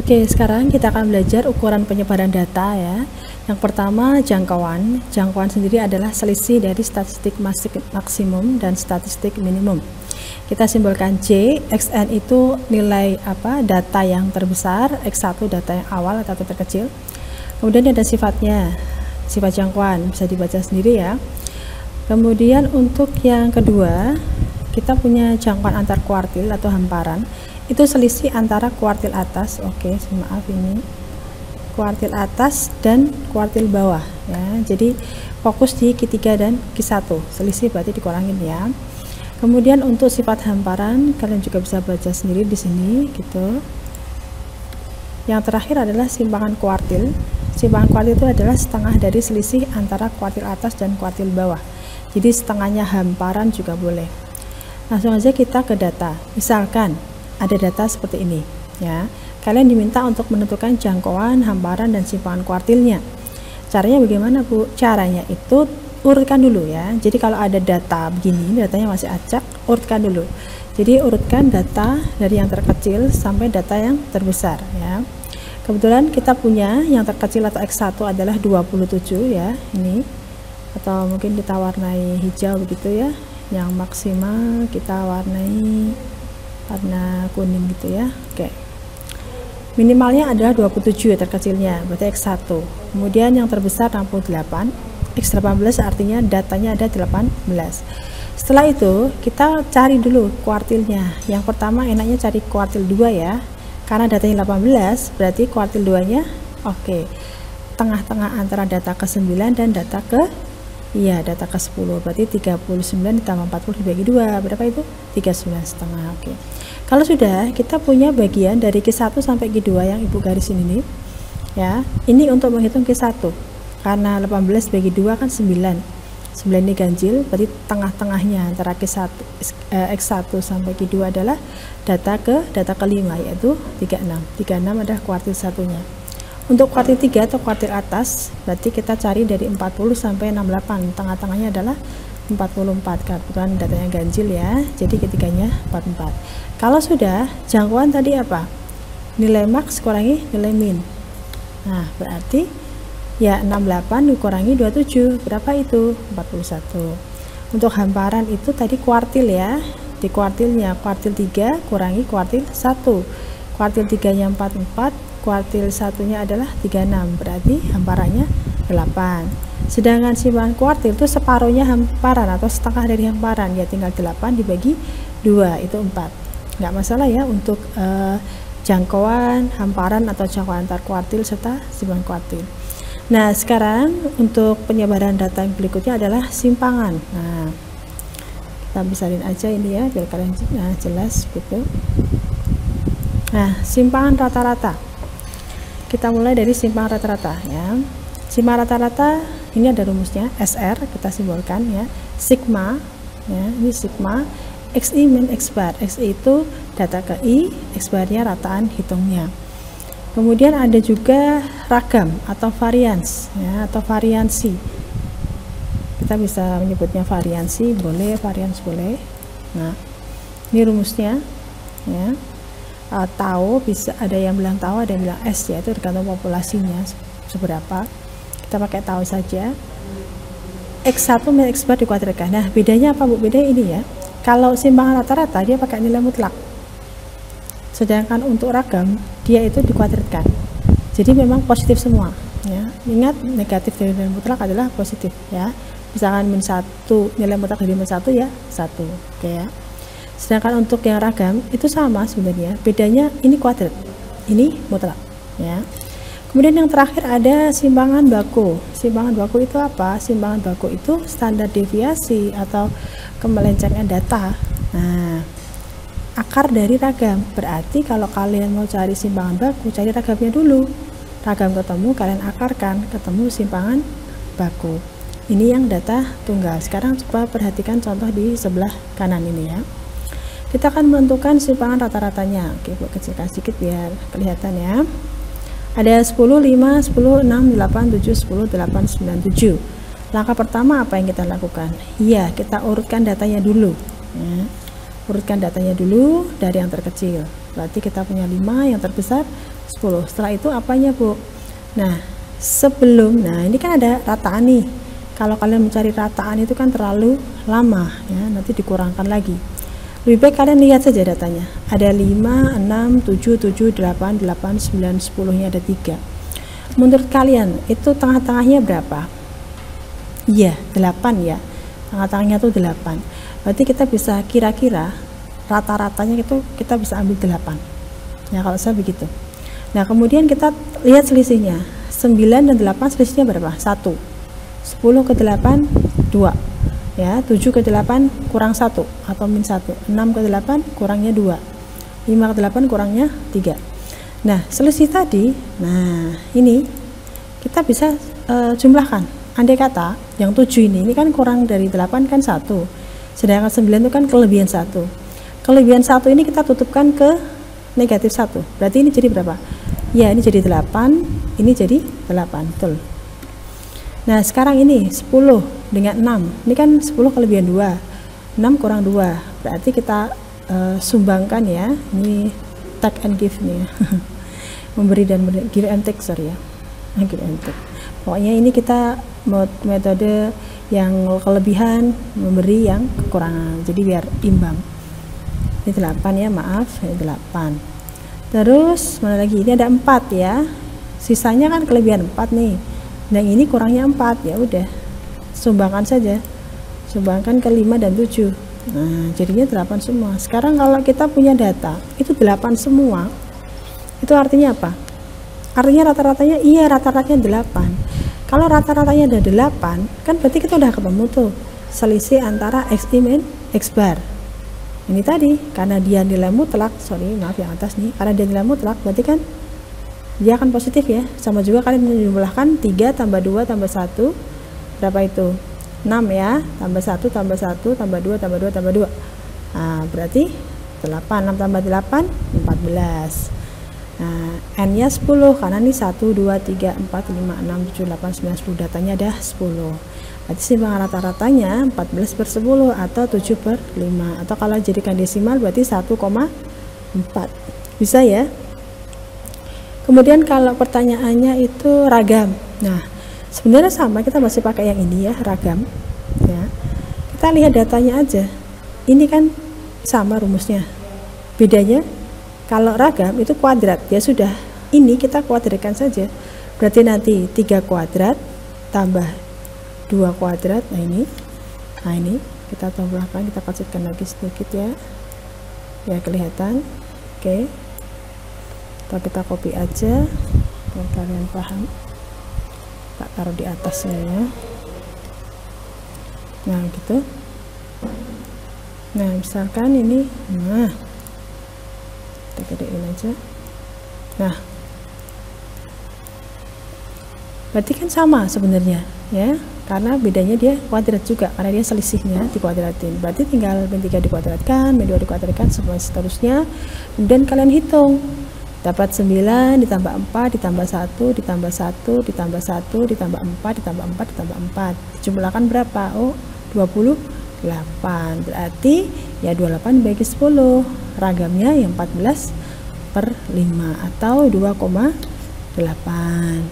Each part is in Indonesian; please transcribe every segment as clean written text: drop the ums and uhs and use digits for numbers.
Oke, sekarang kita akan belajar ukuran penyebaran data ya. Yang pertama, jangkauan. Jangkauan sendiri adalah selisih dari statistik maksimum dan statistik minimum. Kita simbolkan J, XN itu nilai data yang terbesar, X1 data yang awal atau terkecil. Kemudian ada sifatnya, sifat jangkauan, bisa dibaca sendiri ya. Kemudian untuk yang kedua, kita punya jangkauan antar kuartil atau hamparan. Itu selisih antara kuartil atas, maaf ini kuartil atas dan kuartil bawah ya. Jadi fokus di Q3 dan Q1, selisih berarti dikurangin ya. Kemudian untuk sifat hamparan kalian juga bisa baca sendiri di sini gitu. Yang terakhir adalah simpangan kuartil. Simpangan kuartil itu adalah setengah dari selisih antara kuartil atas dan kuartil bawah. Jadi setengahnya hamparan juga boleh. Langsung aja kita ke data. Misalkan ada data seperti ini ya, kalian diminta untuk menentukan jangkauan, hamparan, dan simpangan kuartilnya. Caranya bagaimana Bu? Caranya itu urutkan dulu ya. Jadi kalau ada data begini, datanya masih acak, urutkan dulu. Jadi urutkan data dari yang terkecil sampai data yang terbesar ya. Kebetulan kita punya yang terkecil atau X1 adalah 27 ya, ini, atau mungkin kita warnai hijau begitu ya. Yang maksimal kita warnai warna kuning gitu ya. Oke. Minimalnya adalah 27 ya, terkecilnya berarti X1. Kemudian yang terbesar 68. X18 artinya datanya ada 18. Setelah itu kita cari dulu kuartilnya. Yang pertama enaknya cari kuartil 2 ya. Karena datanya 18 berarti kuartil 2-nya tengah-tengah antara data ke-9 dan data data ke-10, berarti 39 ditambah 40 dibagi 2, berapa itu? 39,5. Oke. Kalau sudah, kita punya bagian dari Q1 sampai Q2 yang Ibu garisin ini ya. Ini untuk menghitung Q1. Karena 18 bagi 2 kan 9. 9 ini ganjil, berarti tengah-tengahnya antara X1 sampai Q2 adalah data ke-5 yaitu 36. 36 adalah kuartil satunya. Untuk kuartil 3 atau kuartil atas, berarti kita cari dari 40 sampai 68. Tengah-tengahnya adalah 44. Kebetulan datanya ganjil ya, jadi ketiganya 44. Kalau sudah, jangkauan tadi apa? Nilai max kurangi nilai min. Nah, berarti ya 68 dikurangi 27. Berapa itu? 41. Untuk hamparan itu tadi kuartil ya. Di kuartilnya, kuartil 3 kurangi kuartil 1. Kuartil 3-nya 44. Kuartil satunya adalah 36, berarti hamparannya 8. Sedangkan simpangan kuartil itu separuhnya hamparan atau setengah dari hamparan, ya tinggal 8 dibagi 2, itu 4. Nggak masalah ya untuk jangkauan, hamparan atau jangkauan antar kuartil serta simpangan kuartil. Nah, sekarang untuk penyebaran data yang berikutnya adalah simpangan. Nah, kita besarin aja ini ya biar kalian jelas gitu. Nah, simpangan rata-rata. Kita mulai dari simpangan rata-rata ya. Simpangan rata-rata ini ada rumusnya, SR kita simbolkan ya. Sigma ya, ini sigma XI min X bar. XI itu data ke I, X barnya rataan hitungnya. Kemudian ada juga ragam atau varians ya, atau variansi. Kita bisa menyebutnya variansi boleh, varians boleh. Nah, ini rumusnya ya. Tahu bisa ada yang bilang tahu, ada yang bilang S ya, itu tergantung populasinya seberapa. Kita pakai tahu saja. X1 min X bar dikuadratkan. Nah, bedanya apa Bu? Bedanya ini ya. Kalau simpangan rata-rata dia pakai nilai mutlak. Sedangkan untuk ragam dia itu dikuadratkan. Jadi memang positif semua ya. Ingat negatif dari nilai mutlak adalah positif ya. Misalkan min 1, nilai mutlak dari min 1 ya 1. Oke ya. Sedangkan untuk yang ragam itu sama sebenarnya, bedanya ini kuadrat, ini mutlak ya. Kemudian yang terakhir ada simpangan baku. Simpangan baku itu apa? Simpangan baku itu standar deviasi atau kemelencengan data. Nah, akar dari ragam. Berarti kalau kalian mau cari simpangan baku, cari ragamnya dulu. Ragam ketemu, kalian akarkan, ketemu simpangan baku. Ini yang data tunggal. Sekarang coba perhatikan contoh di sebelah kanan ini ya. Kita akan menentukan simpangan rata-ratanya. Oke, buat kecilkan sedikit biar kelihatan ya. Ada 10, 5, 10, 6, 8, 7, 10, 8, 9, 7. Langkah pertama apa yang kita lakukan? Iya, kita urutkan datanya dulu ya. Urutkan datanya dulu dari yang terkecil. Berarti kita punya 5, yang terbesar 10. Setelah itu apanya, Bu? Nah, ini kan ada rataan nih. Kalau kalian mencari rataan itu kan terlalu lama ya, nanti dikurangkan lagi. Lebih baik kalian lihat saja datanya. Ada 5, 6, 7, 7, 8, 8, 9, 10-nya ada 3. Menurut kalian itu tengah-tengahnya berapa? Iya, 8 ya. Tengah-tengahnya tuh 8. Berarti kita bisa kira-kira rata-ratanya itu kita bisa ambil 8. Ya, kalau saya begitu. Nah, kemudian kita lihat selisihnya. 9 dan 8 selisihnya berapa? 1. 10 ke 8 2. Ya, 7 ke 8 kurang 1 atau min 1. 6 ke 8 kurangnya 2. 5 ke 8 kurangnya 3. Nah, selisih tadi, nah ini kita bisa jumlahkan. Andai kata yang 7 ini kan kurang dari 8 kan 1. Sedangkan 9 itu kan kelebihan 1. Kelebihan 1 ini kita tutupkan ke negatif 1. Berarti ini jadi berapa? Ya, ini jadi 8, ini jadi 8, betul. Nah, sekarang ini 10 dengan 6. Ini kan 10 kelebihan 2. 6 kurang 2. Berarti kita sumbangkan ya. Ini take and give nih ya. Memberi dan give and take, sorry ya. Give and take. Pokoknya ini kita metode yang kelebihan memberi yang kekurangan. Jadi biar imbang. Ini 8 ya, maaf, ini 8. Terus mana lagi? Ini ada 4 ya. Sisanya kan kelebihan 4 nih. Yang ini kurangnya 4, ya udah sumbangkan saja, sumbangkan ke 5 dan 7. Nah, jadinya 8 semua. Sekarang kalau kita punya data itu 8 semua, itu artinya apa? Artinya rata-ratanya, iya rata-ratanya 8. Kalau rata-ratanya ada 8, kan berarti kita udah ketemu tuh selisih antara XI min X bar. Ini tadi karena dia nilai mutlak, maaf yang atas nih, karena dia nilai mutlak berarti kan dia akan positif ya. Sama juga kalian menjumlahkan 3 tambah 2 tambah 1 berapa itu? 6 ya, tambah 1 tambah 1 tambah 2 tambah 2 tambah 2. Nah, berarti 8, 6 tambah 8 14. Nah, n-nya 10 karena ini 1 2 3 4 5 6 7 8 9 10, datanya ada 10. Berarti simpangan rata-ratanya 14 per 10 atau 7 per 5, atau kalau jadikan desimal berarti 1,4. Bisa ya. Kemudian kalau pertanyaannya itu ragam, nah sebenarnya sama, kita masih pakai yang ini ya, ragam ya. Kita lihat datanya aja, ini kan sama rumusnya, bedanya kalau ragam itu kuadrat, ya sudah, ini kita kuadratkan saja, berarti nanti 3 kuadrat tambah 2 kuadrat. Nah ini kita tambahkan, kita kecilkan lagi sedikit ya kelihatan. Oke, kita copy aja biar kalian paham. Tak taruh di atasnya ya. Nah gitu. Nah misalkan ini, nah kita gedein aja. Nah berarti kan sama sebenarnya ya, karena bedanya dia kuadrat juga, karena dia selisihnya dikuadratin. Berarti tinggal min 3 dikuadratkan, min 2 dikuadratkan, seterusnya. Kemudian kalian hitung, dapat 9 ditambah 4 ditambah 1 ditambah 1 ditambah 1 ditambah 4 ditambah 4 ditambah 4, jumlahkan berapa? Oh 28. Berarti ya 28 bagi 10, ragamnya yang 14 per 5 atau 2,8.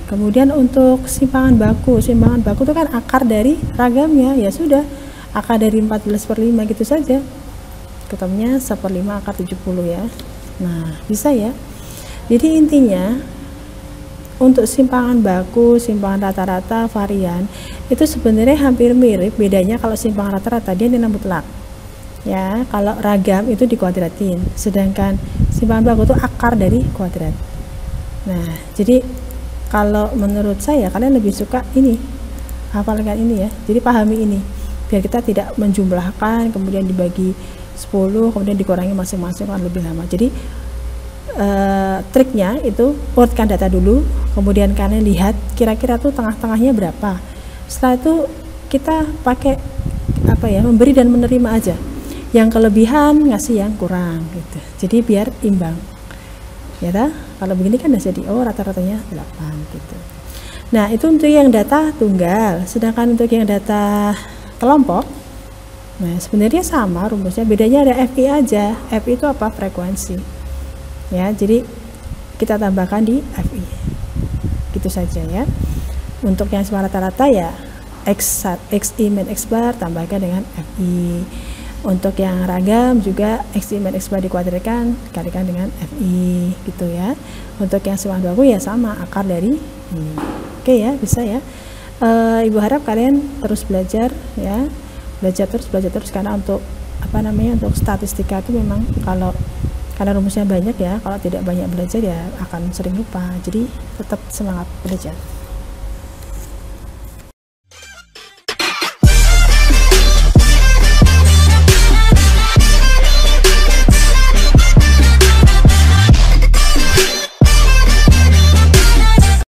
Kemudian untuk simpangan baku itu kan akar dari ragamnya, ya sudah, akar dari 14 per 5 gitu saja, ketemunya 1/5 akar 70 ya. Nah bisa ya. Jadi intinya untuk simpangan baku, simpangan rata-rata, varian itu sebenarnya hampir mirip, bedanya kalau simpangan rata-rata dia nilai mutlak ya, kalau ragam itu dikuadratin, sedangkan simpangan baku itu akar dari kuadrat. Nah jadi kalau menurut saya kalian lebih suka ini, hafalkan ini ya, jadi pahami ini biar kita tidak menjumlahkan kemudian dibagi 10 kemudian dikurangi masing-masing kan lebih lama. Jadi triknya itu urutkan data dulu, kemudian kalian lihat kira-kira tuh tengah-tengahnya berapa. Setelah itu kita pakai apa ya, memberi dan menerima aja, yang kelebihan ngasih yang kurang gitu, jadi biar imbang ya dah. Kalau begini kan udah jadi, oh rata-ratanya 8 gitu. Nah itu untuk yang data tunggal. Sedangkan untuk yang data kelompok, nah sebenarnya sama rumusnya, bedanya ada FI aja. FI itu apa? Frekuensi ya. Jadi kita tambahkan di FI. Gitu saja ya. Untuk yang semua rata-rata ya XI min X bar tambahkan dengan FI. Untuk yang ragam juga XI min X bar dikuadratkan kalikan dengan FI gitu ya. Untuk yang semua 20 ya sama akar dari ini. Oke ya, bisa ya. Ibu harap kalian terus belajar ya. Belajar terus karena untuk untuk statistika itu memang karena rumusnya banyak ya, kalau tidak banyak belajar ya akan sering lupa. Jadi tetap semangat belajar.